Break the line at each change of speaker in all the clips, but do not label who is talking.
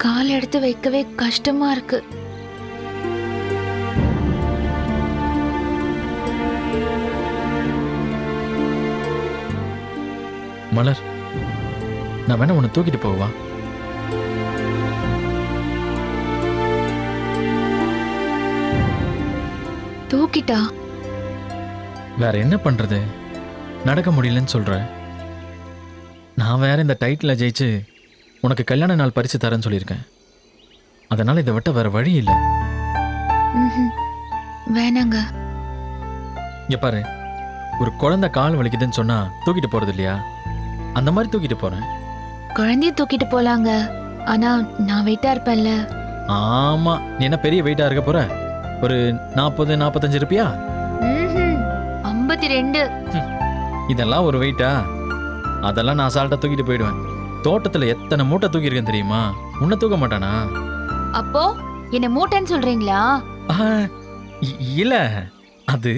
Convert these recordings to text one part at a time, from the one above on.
கால் எடுத்து வைக்கவே கஷ்டமா இருக்கு.
மலர், நான் வேணா உன்னை தூக்கிட்டு போவா?
தூக்கிட்டா?
வேற என்ன பண்றது? நடக்க முடியலன்னு சொல்ற. நான் வேற இந்த டைட்டில் ஜெயிச்சு உனக்கு கல்யாண நாள் பரிசு தரேன்னு சொல்லியிருக்கேன். அதனால இதை விட்ட வேற வழி இல்லை.
வேணாங்க.
இங்க பாரு, ஒரு குழந்தை கால் வலிக்குதுன்னு சொன்னா தூக்கிட்டு போறது இல்லையா? அந்த மாதிரி தூக்கிட்டு போறேன்.
குழந்தைய தூக்கிட்டு போலாங்க, ஆனா நான் வெயிட்டா இருப்பேன்ல.
ஆமா, நீ என்ன பெரிய வெயிட்டா இருக்க போற? ஒரு 40-45 இருப்பியா?
52.
இதெல்லாம் ஒரு வெயிட்டா? அதெல்லாம் நான் அசால்ட்டா தூக்கிட்டு போயிடுவேன். தோட்டத்துல எத்தனை மூட்டை தூக்கி இருக்கேன் தெரியுமா? உன்னை தூக்க மாட்டானா?
அப்போ என்ன மூட்டைன்னு சொல்றீங்களா?
இல்ல, அது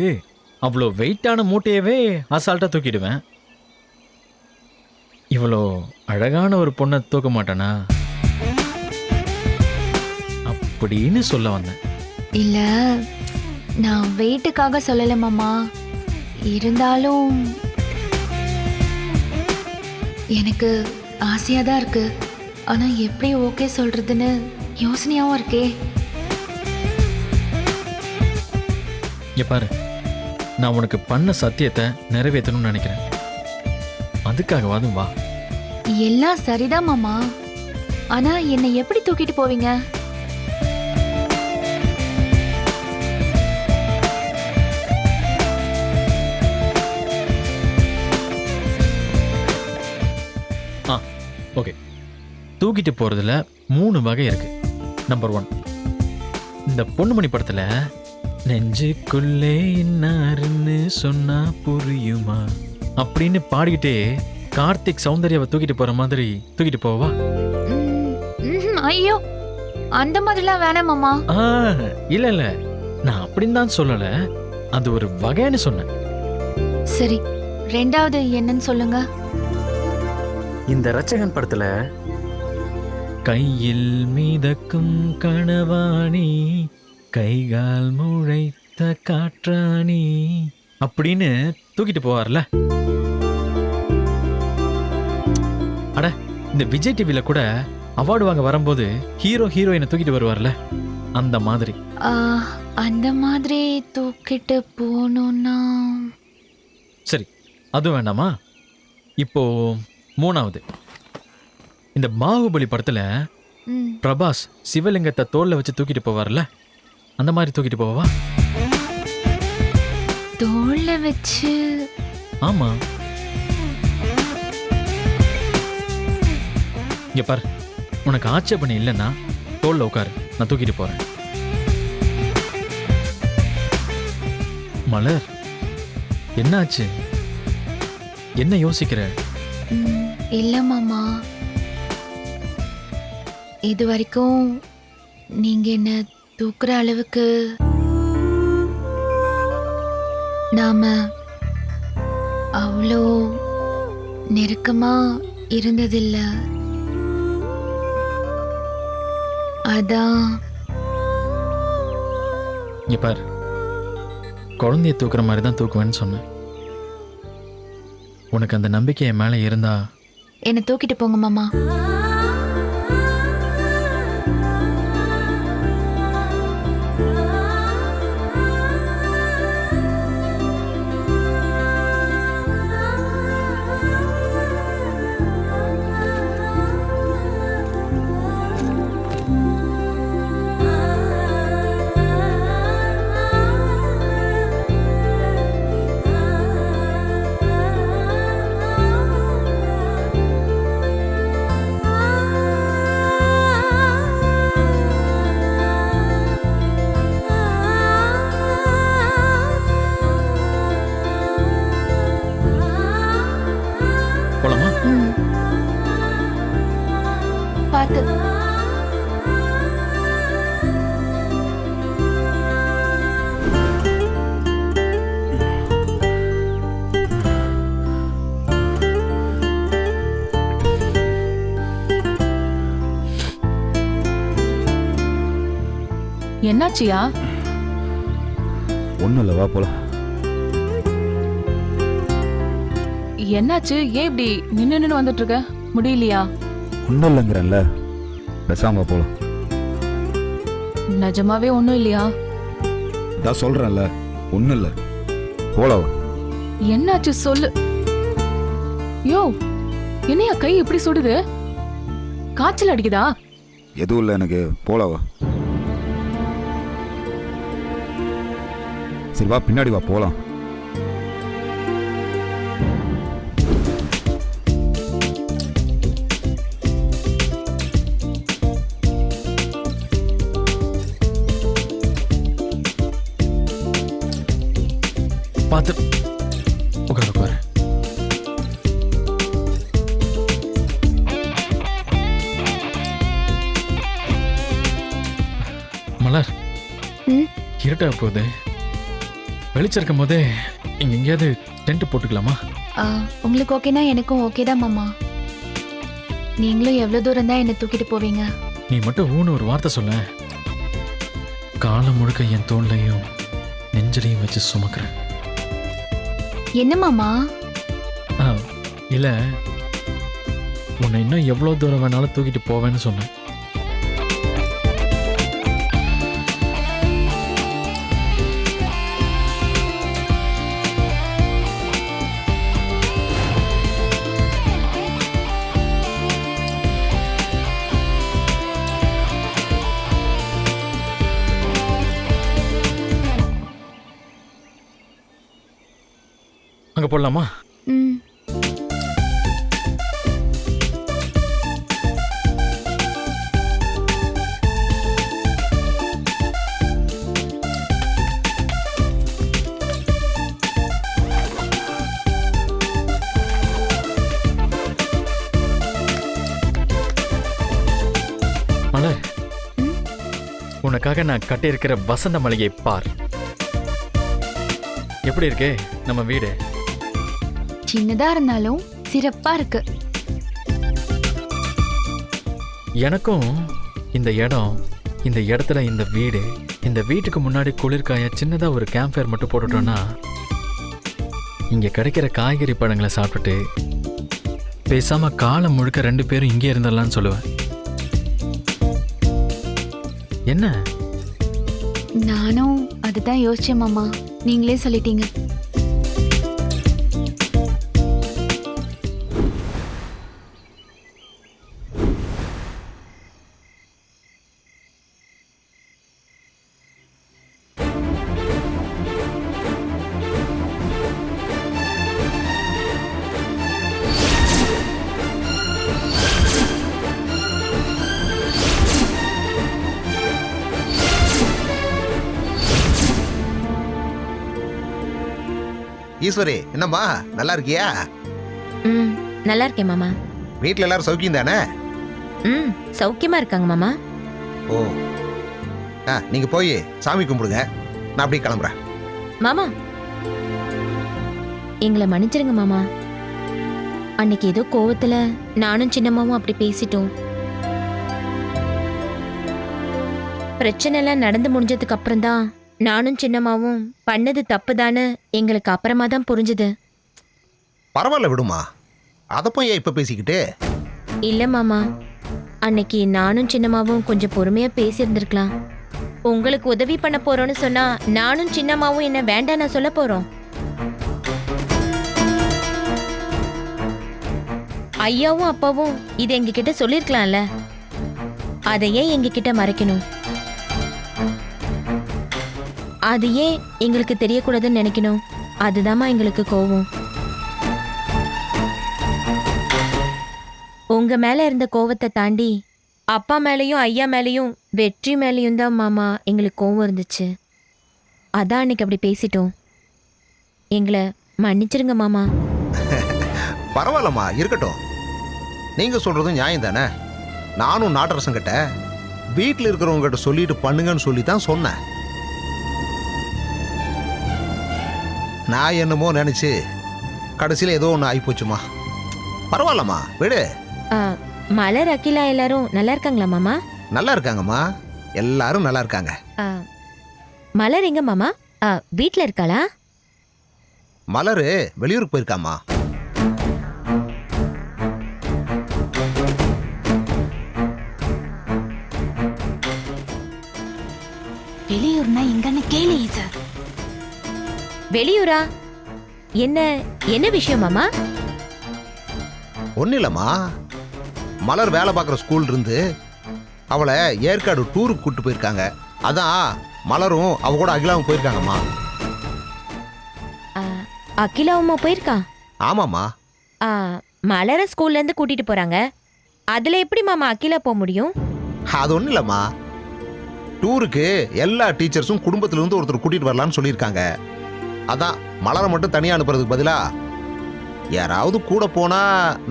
அவ்வளோ வெயிட்டான மூட்டையவே அசால்ட்டா தூக்கிடுவேன். இவ்வளோ அழகான ஒரு பொண்ணை தூக்க மாட்டானா அப்படின்னு சொல்ல வந்தேன்.
இல்ல, நான் வெயிட்டுக்காக சொல்லல மாமா. இருந்தாலும் எனக்கு ஆசையா தான் இருக்கு. ஆனா எப்படி ஓகே சொல்றதுன்னு யோசனையாவும் இருக்கே.
இங்க பாரு, நான் உனக்கு பண்ண சத்தியத்தை நிறைவேற்றணும்னு நினைக்கிறேன். அதுக்காகவாது வா.
எல்லாம் சரிதான் மாமா, ஆனா என்னை எப்படி தூக்கிட்டு போவீங்க?
ஓகே, தூக்கிட்டு போறதுல 3 வகை இருக்கு. நம்பர் 1, இந்த பொண்ணுமணி படத்துல நெஞ்சுக்குள்ளே இன்னாருன்னு சொன்னா புரியுமா அப்படின்னு பாடிக்கிட்டே கார்த்திக் சௌந்தர்யாவை தூக்கிட்டு போற மாதிரி தூக்கிட்டு போவா?
ஐயோ, அந்த மாதிரிலாம் வேணாம் மாமா.
இல்ல இல்ல, நான் அப்படின்னு தான் சொல்லல, அது ஒரு வகைன்னு சொன்னேன்.
சரி, 2வது என்னன்னு சொல்லுங்க.
இந்த ரட்சகன் படத்துல கையில் மீதக்கும் கணவாணி கைகால் முளைத்த காற்றாணி அப்படின்னு தூக்கிட்டு போவார்ல. அட, இந்த விஜய் டிவில கூட அவார்டு வாங்க வரும்போது ஹீரோ ஹீரோயினை தூக்கிட்டு வருவார்ல, அந்த மாதிரி.
அந்த மாதிரி தூக்கிட்டு போகணும்னா
சரி, அது வேண்டாமா? இப்போ 3வது, இந்த பாகுபலி படத்துல பிரபாஸ் சிவலிங்கத்தை தோல்ல வச்சு தூக்கிட்டு போவார்ல, அந்த மாதிரி தூக்கிட்டு போவா?
தோல்ல வச்சு?
ஆமா. இங்க பாரு, உனக்கு ஆட்சேபணம் இல்லைன்னா தோல்ல உட்காரு, நான் தூக்கிட்டு போறேன். மலர், என்னாச்சு? என்ன யோசிக்கிற?
இல்ல மாமா, இது வரைக்கும் நீங்க என்ன தூக்குற அளவுக்கு நாம அவ்வளோ நெருக்கமா இருந்ததில்ல. அதான்.
இங்க பாரு, குழந்தைய தூக்குற மாதிரி தான் தூக்குவேன்னு சொன்னேன். உனக்கு அந்த நம்பிக்கை என் மேல இருந்தா
என்ன தூக்கிட்டு போங்க மாமா.
என்னாச்சியா?
ஒன்றும் இல்லை, வா போலாம்.
என்னாச்சு? ஏன் இப்படி நின்னு வந்துட்டு இருக்க? முடியலையா?
ஒன்றும் இல்லைங்கிறேன்ல, பேசாம போலாம்.
நிஜமாவே ஒண்ணும் இல்லையா?
நான் சொல்றேன்ல, ஒன்றும் இல்லை, போலாம்.
என்னாச்சு சொல்லு. யோ, என்னையா கை இப்படி சுடுது? காய்ச்சல் அடிக்குதா?
எதுவும் இல்லை எனக்கு, போலாம். சரி வா, பின்னாடி வா போலாம்.
பார்த்து உட்காரு உட்காரு. மலர், இருட்டா போகுது. வெளிச்சம் இருக்கும் போதே இங்க எங்கேயாவது டென்ட் போட்டுக்கலாமா?
உங்களுக்கு ஓகேனா எனக்கும் ஓகே தான் மாமா. நீங்களும் எவ்வளோ தூரம் தான் என்னை தூக்கிட்டு போவீங்க?
நீ மட்டும் ஊன்னு ஒரு வார்த்தை சொல்ல, காலம் முழுக்க என் தோல்லையும் நெஞ்சிலையும் வச்சு சுமக்கிறேன்.
என்ன மாமா?
இல்ல, உன்னை இன்னும் எவ்வளோ தூரம் வேணாலும் தூக்கிட்டு போவேன்னு சொன்னேன். அங்க போடலாமா?
ம்.
மலர், உனக்காக நான் கட்டியிருக்கிற வசந்த மளிகை பார். எப்படி இருக்கு நம்ம வீடு?
சின்னதா இருந்தாலும் சிறப்பா இருக்கு.
எனக்கும் இந்த இடம், இந்த இடத்துல இந்த வீடு, இந்த வீட்டுக்கு முன்னாடி குளிர்காய சின்னதா ஒரு கேம்ப் ஃபயர் மட்டும் போட்டுட்டோம்னா இங்க கிடைக்கிற காய்கறி பழங்களை சாப்பிட்டுட்டு பேசாம காலம் முழுக்க 2 பேரும் இங்கே இருந்துடலாம்னு சொல்லுவேன். என்ன?
நானும் அதுதான் யோசிச்சேன் மாமா. நீங்களே சொல்லிட்டீங்க.
ஈஸ்வரி, என்னம்மா நல்லா இருக்கியா?
ம், நல்லா இருக்கேன் மாமா.
வீட்டில் எல்லாரும் சௌக்கியம் தானே?
ம், சௌக்கியமா இருக்காங்க மாமா.
ஓ, நீங்க போய் சாமி கும்பிடுங்க, நான் அப்படியே கிளம்புறேன்.
மாமா, எங்களை மன்னிச்சிருங்க மாமா. அன்னைக்கு ஏதோ கோவத்துல நானும் சின்னம்மாவும் அப்படி பேசிட்டோம். பிரச்சனை எல்லாம் நடந்து முடிஞ்சதுக்கு அப்புறம் தான் நானும் சின்னம்மாவும் பண்ணது தப்புதான்னு எங்களுக்கு அப்புறமா தான் புரிஞ்சுது.
பரவாயில்ல விடுமா, அதை போய் ஏன் இப்ப பேசிக்கிட்டு?
இல்ல மாமா, அன்னைக்கு நானும் சின்னம்மாவும் கொஞ்சம் பொறுமையா பேசியிருந்திருக்கலாம். உங்களுக்கு உதவி பண்ண போறோம்னு சொன்னா நானும் சின்னம்மாவும் என்ன வேண்டாம் நான் சொல்ல போறோம். ஐயாவும் அப்பாவும் இதை எங்ககிட்ட சொல்லிருக்கலாம்ல, அதையே எங்ககிட்ட மறைக்கணும். அது ஏன் எங்களுக்கு தெரியக்கூடாதுன்னு நினைக்கணும்? அதுதாம்மா எங்களுக்கு கோவம். உங்க மேல இருந்த கோவத்தை தாண்டி அப்பா மேலேயும் ஐயா மேலேயும் வெற்றி மேலேயும் தான் மாமா எங்களுக்கு கோவம் இருந்துச்சு. அதான் அன்னைக்கு அப்படி பேசிட்டோம். எங்களை மன்னிச்சிருங்க மாமா.
பரவாயில்லம்மா, இருக்கட்டும். நீங்க சொல்றதும் நியாயம் தானே. நானும் நாட்டரசங்கிட்ட வீட்டில் இருக்கிறவங்க கிட்ட சொல்லிட்டு பண்ணுங்கன்னு சொல்லி தான் சொன்னேன். நான் என்னமோ நினைச்சு கடைசியில் ஏதோ ஒன்று ஆகிப்போச்சுமா. பரவாயில்லம்மா, விடு.
மலர் அகிலா எல்லாரும் நல்லா இருக்காங்களா மாமா?
நல்லா இருக்காங்கம்மா. எல்லாரும் நல்லா இருக்காங்க.
ஆ, மலர் எங்க மாமா? வீட்டில் இருக்காளா?
மலரு வெளியூருக்கு போயிருக்காமா.
வெளியூர்னா எங்கன்னு கேளு ஈசர்.
வெளியூரா? என்ன என்ன விஷயம் மாமா?
ஒன்றும் இல்லைம்மா, மலர் வேலை பார்க்குற ஸ்கூல் இருந்து அவளை ஏற்காடு டூருக்கு கூப்பிட்டு போயிருக்காங்க. அதான் மலரும் அவ கூட அகிலாவும் போயிருக்காங்கம்மா.
அகிலாவுமா போயிருக்கா?
ஆமாம்மா.
மலர ஸ்கூல்ல இருந்து கூட்டிட்டு போறாங்க. அதுல எப்படி மாமா அகிலா போக முடியும்?
அது ஒன்றும் இல்லைம்மா, டூருக்கு எல்லா டீச்சர்ஸும் குடும்பத்திலிருந்து ஒருத்தர் கூட்டிட்டு வரலான்னு சொல்லியிருக்காங்க. அதான் மலரை மட்டும் தனியாக அனுப்புறதுக்கு பதிலாக யாராவது கூட போனா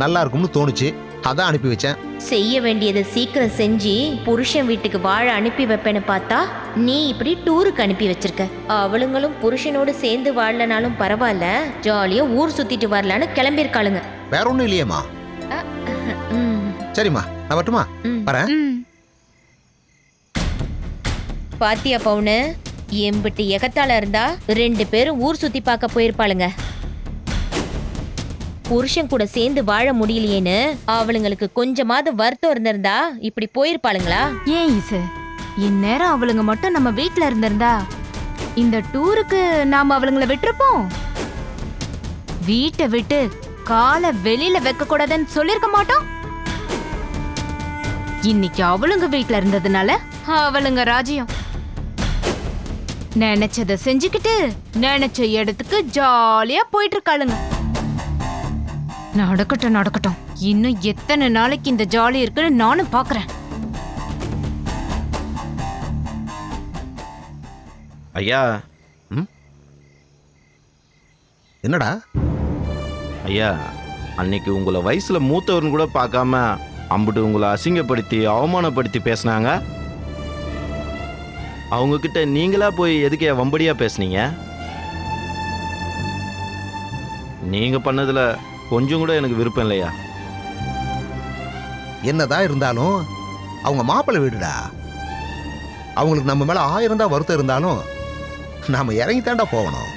நல்லா இருக்கும்னு தோணுச்சு. அதான் அனுப்பி வச்சேன்.
செய்ய வேண்டியதை சீக்கிரம் செஞ்சு புருஷன் வீட்டுக்கு வாழ அனுப்பி வைப்பேன்னு பார்த்தா நீ இப்படி டூருக்கு அனுப்பி வச்சிருக்க. அவளுங்களும் புருஷனோடு சேர்ந்து வாழலனாலும் பரவாயில்ல, ஜாலியா ஊர் சுத்திட்டு வரலான்னு கிளம்பியிருக்காளுங்க.
வேற ஒன்றும் இல்லையேம்மா. சரிம்மா, நான் வரட்டுமா? வரேன்.
பாத்தியா பவுனு, எம்பிட்டு எகத்தால இருந்தா 2 பேரும் ஊர் சுத்தி பார்க்க போயிருப்பாளுங்க. புருஷன் கூட சேர்ந்து வாழ முடியலையேன்னு அவளுங்களுக்கு கொஞ்சமாவது வருத்தம் இருந்திருந்தா இப்படி போயிருப்பாளுங்களா?
ஏன் ஈசு, இந்நேரம் அவளுங்க மட்டும் நம்ம வீட்ல இருந்திருந்தா இந்த டூருக்கு நாம அவளுங்கள விட்டுருப்போம்? வீட்டை விட்டு காலை வெளியில வைக்க கூடாதுன்னு சொல்லிருக்க மாட்டோம். இன்னைக்கு அவளுங்க வீட்ல இருந்ததுனால அவளுங்க ராஜ்யம். நினைச்சத செஞ்சுக்கிட்டு நினைச்ச இடத்துக்கு ஜாலியா போயிட்டு இருக்காளுங்க. நடக்கட்டும் நடக்கட்டும், இன்னும் எத்தனை நாளைக்கு இந்த ஜாலி இருக்குன்னு நானும் பாக்குறேன்.
ஐயா.
என்னடா?
ஐயா, அன்னைக்கு உங்களை வயசுல மூத்தவர்னு கூட பார்க்காம அம்புட்டு உங்களை அசிங்கப்படுத்தி அவமானப்படுத்தி பேசினாங்க. அவங்க கிட்ட நீங்களா போய் எதுக்கே வம்படியா பேசுனீங்க? நீங்க பண்ணதுல கொஞ்சம் கூட எனக்கு விருப்பம் இல்லையா?
என்னதான் இருந்தாலும் அவங்க மாப்பிள்ளை வீடுடா. அவங்களுக்கு நம்ம மேல 1000 தான் வருத்தம் இருந்தாலும் நாம இறங்கி தாண்டா போகணும்.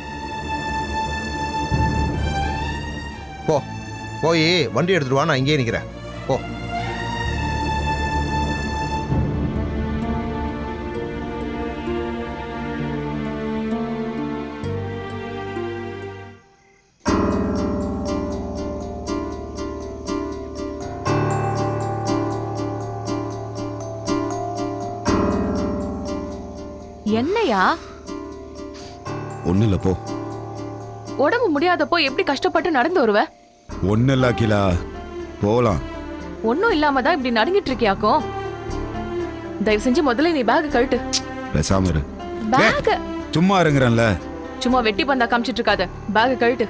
போய் வண்டி எடுத்துட்டு வா, நான் இங்கேயே நிக்கிறேன். போ.
என்னையா?
ஒன்றும் இல்லை, போ.
உடம்பு முடியாதப்போ எப்படி கஷ்டப்பட்டு நடந்து வருவ?
ஒன்றும் இல்லை அகிலா, போகலாம்.
ஒன்னும் இல்லாம தான் இப்படி நடுங்கிட்டு இருக்கியாக்கும். தயவு செஞ்சு முதல்ல நீ பேக் கழட்டு.
பேசாம இரு.
பேக்
சும்மா இருங்கிறேன்ல.
சும்மா வெட்டி பந்தா காமிச்சிட்டு இருக்காத, பேக் கழட்டு.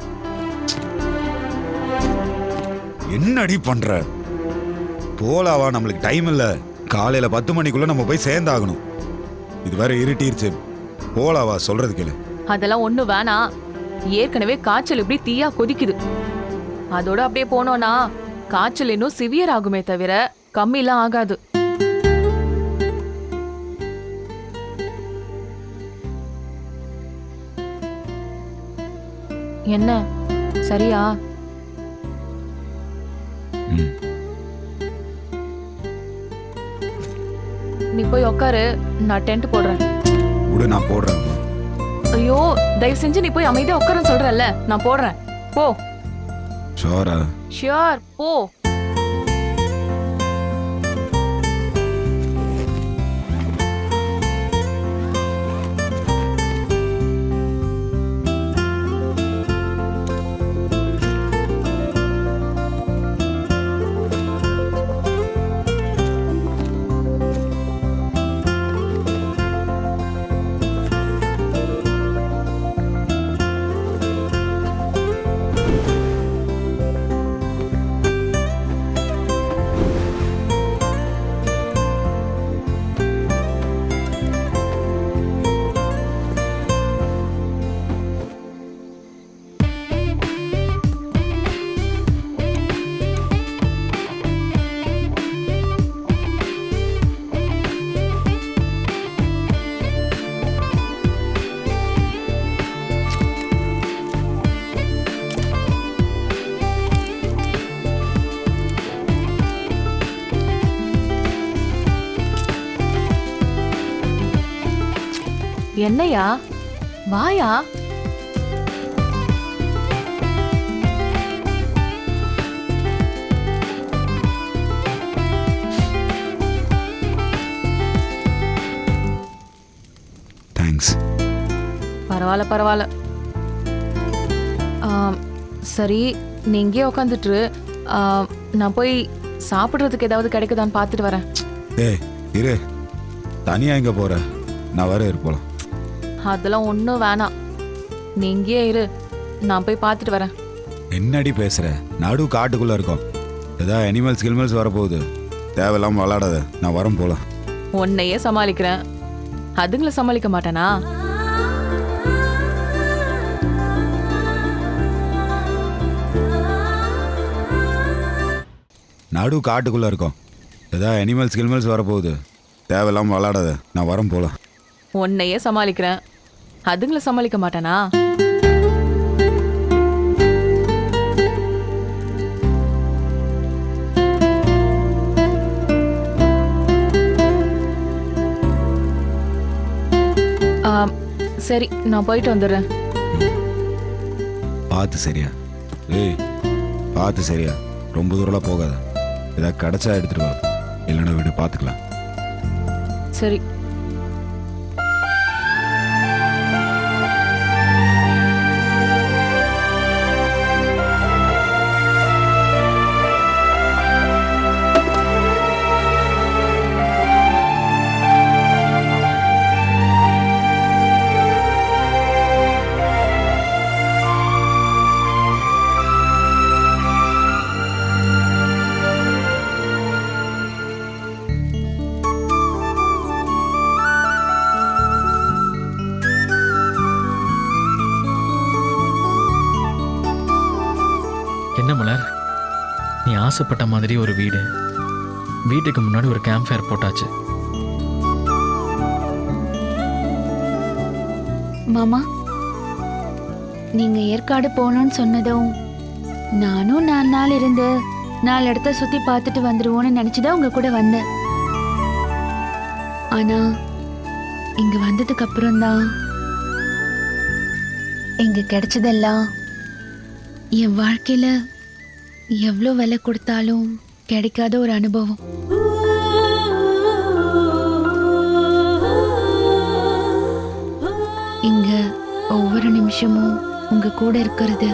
என்னடி பண்ற? போலாவா, நம்மளுக்கு டைம் இல்ல. காலையில 10 மணிக்குள்ள நம்ம போய் சேர்ந்தாகணும். இது வேற இருட்டிருச்சு. போலாவா, சொல்றது கேளு.
அதெல்லாம் ஒண்ணு வேணாம். ஏற்கனவே காய்ச்சல் இப்படி தீயா கொதிக்குது. அதோட அப்படியே போனோம்னா காய்ச்சல் இன்னும் சிவியர் ஆகுமே தவிர கம்மிலாம் ஆகாது. என்ன சரியா? நீ போய் உக்காரு, நான் டென்ட் போடுறேன்.
விடு, நான் போடுறேன்.
ஐயோ, தயவு செஞ்சு நீ போய் அமைதியா உட்காரன்னு சொல்றல்ல, நான் போடுறேன். போ.
ஷோரா?
ஷியோர், போ. என்னையா வாயா.
தேங்க்ஸ்.
பரவாயில்ல பரவாயில்ல. சரி நீ இங்கேயே உட்காந்துட்டு நான் போய் சாப்பிட்றதுக்கு ஏதாவது கிடைக்குதான்னு பார்த்துட்டு வரேன்.
ஏய் இரு, தனியா எங்க போற? நான் வர இருப்போம்.
அதெல்லாம் ஒன்றும் வேணாம், நீ இங்கேயே இரு, நான் போய் பார்த்துட்டு வரேன்.
என்னடி பேசுற? நடு காட்டுக்குள்ள இருக்கோம், ஏதாவது அனிமல்ஸ் கில்மல்ஸ் வரப்போகுது. தேவையில்லாம விளாடாத, நான் வரேன் போலாம்.
உன்னையே சமாளிக்கிறேன், அதுங்களை சமாளிக்க மாட்டேனா?
நடு காட்டுக்குள்ள இருக்கோம், ஏதாவது அனிமல்ஸ் கில்மல்ஸ் வரப்போகுது. தேவையில்லாம விளாடாத, நான் வரேன் போலாம்.
உன்னையே சமாளிக்கிறேன், அதுங்களை சமாளிக்க மாட்டேனா? சரி நான் போயிட்டு வந்துடுறேன்.
பார்த்து சரியா? ஏய் பார்த்து சரியா? ரொம்ப தூரம்லாம் போகாத, ஏதாவது கிடைச்சா எடுத்துட்டு வா, இல்லைன்னா வீடு பார்த்துக்கலாம்.
சரி.
என்ன மலர், நீ ஆசைப்பட்ட மாதிரி ஒரு வீடு, வீட்டுக்கு முன்னாடி ஒரு கேம்ப் ஃபயர் போட்டாச்சு.
மாமா, நீங்க ஏற்காடு போகணும்னு சொன்னதும் நானும் 4 நாள் இருந்து 4 இடத்த சுத்தி பார்த்துட்டு வந்துருவோன்னு நினைச்சுதான் உங்க கூட வந்தேன். ஆனா இங்க வந்ததுக்கு அப்புறம்தான் இங்க கிடைச்சதெல்லாம் என் வாழ்க்கையில எவ்வளோ விலை கொடுத்தாலும் கிடைக்காத ஒரு அனுபவம். இங்க ஒவ்வொரு நிமிஷமும் உங்க கூட இருக்கிறது,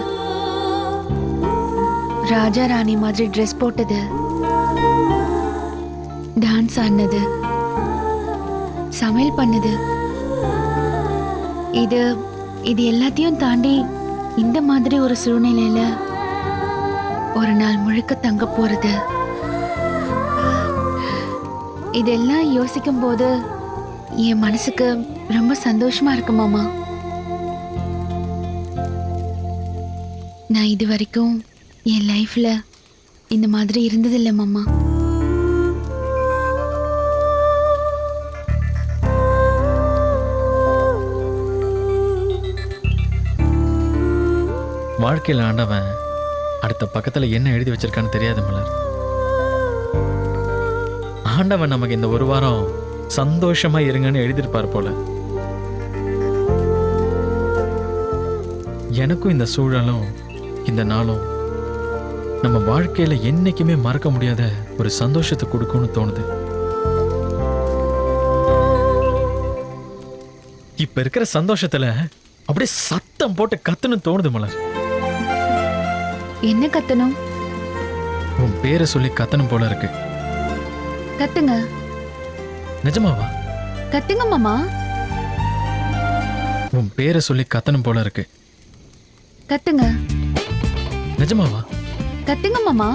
ராஜா ராணி மாதிரி ட்ரெஸ் போட்டது, டான்ஸ் ஆடினது, சமையல் பண்ணது, இது இது எல்லாத்தையும் தாண்டி இந்த மாதிரி ஒரு சூழ்நிலையில ஒரு நாள் முழுக்க தங்க போறது, இதெல்லாம் யோசிக்கும் போது என் மனசுக்கு ரொம்ப சந்தோஷமா இருக்கு மாமா. நான் இது வரைக்கும் என் லைஃப்ல இந்த மாதிரி இருந்ததில்லை மாமா.
வாழ்க்கையில் ஆண்டவன் அடுத்த பக்கத்தில் என்ன எழுதி வச்சிருக்கான்னு தெரியாது மலர். ஆண்டவன் நமக்கு இந்த ஒரு வாரம் சந்தோஷமா இருங்கன்னு எழுதியிருப்பார் போல. எனக்கும் இந்த சூழலும் இந்த நாளும் நம்ம வாழ்க்கையில என்னைக்குமே மறக்க முடியாத ஒரு சந்தோஷத்தை கொடுக்கும்னு தோணுது. இப்ப இருக்கிற சந்தோஷத்துல அப்படியே சத்தம் போட்டு கத்துன்னு தோணுது மலர்.
என்ன கத்தணும்?
உன் பேரை சொல்லி கத்தணும் போல இருக்கு.
கத்துங்க.
நிஜமாவா?
கத்துங்க மாமா.
உன் பேரை சொல்லி கத்தணும் போல இருக்கு.
கத்துங்க.
நிஜமாவா?
கத்துங்க மாமா.